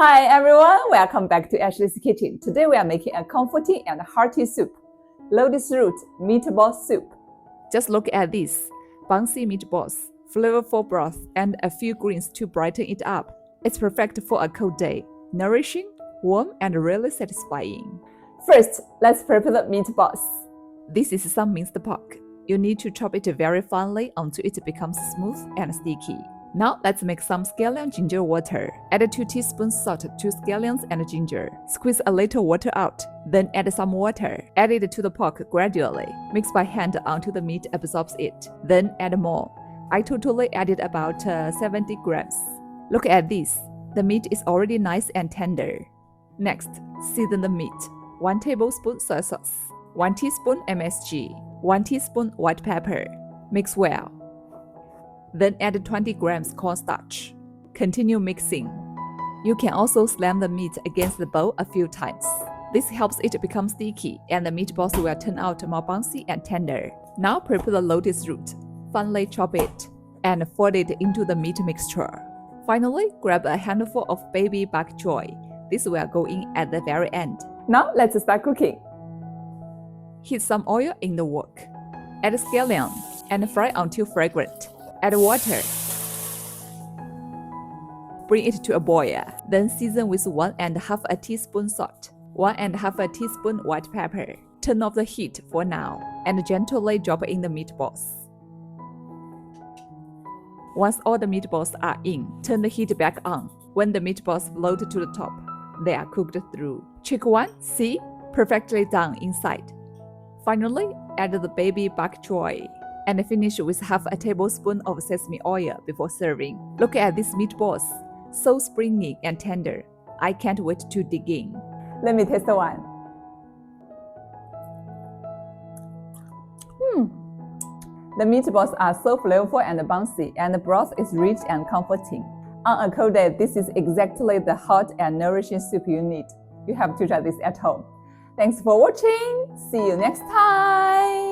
Hi everyone, welcome back to Ashley's Kitchen. Today we are making a comforting and hearty soup, Lotus root meatball soup. Just look at this, bouncy meatballs, flavorful broth, and a few greens to brighten it up. It's perfect for a cold day, nourishing, warm, and really satisfying. First, let's prepare the meatballs. This is some minced pork. You need to chop it very finely until it becomes smooth and sticky. Now let's make some scallion-ginger water. Add 2 teaspoons salt to scallions and ginger. Squeeze a little water out, then add some water. Add it to the pork gradually. Mix by hand until the meat absorbs it. Then add more. I totally added about 70 grams. Look at this. The meat is already nice and tender. Next, season the meat. 1 tablespoon soy sauce, 1 teaspoon MSG, 1 teaspoon white pepper. Mix well. Then add 20 grams cornstarch. Continue mixing. You can also slam the meat against the bowl a few times. This helps it become sticky and the meatballs will turn out more bouncy and tender. Now prepare the lotus root. Finely chop it and fold it into the meat mixture. Finally, grab a handful of baby bok choy. This will go in at the very end. Now let's start cooking. Heat some oil in the wok. Add scallion and fry until fragrant. Add water. Bring it to a boil. Then season with 1½ teaspoon salt, 1½ teaspoon white pepper. Turn off the heat for now and gently drop in the meatballs. Once all the meatballs are in, turn the heat back on. When the meatballs float to the top, they are cooked through. Check one, see? Perfectly done inside. Finally, add the baby bok choy and finish with ½ tablespoon of sesame oil before serving. Look at these meatballs, so springy and tender. I can't wait to dig in. Let me taste one. The meatballs are so flavorful and bouncy, and the broth is rich and comforting. On a cold day, this is exactly the hot and nourishing soup you need. You have to try this at home. Thanks for watching. See you next time.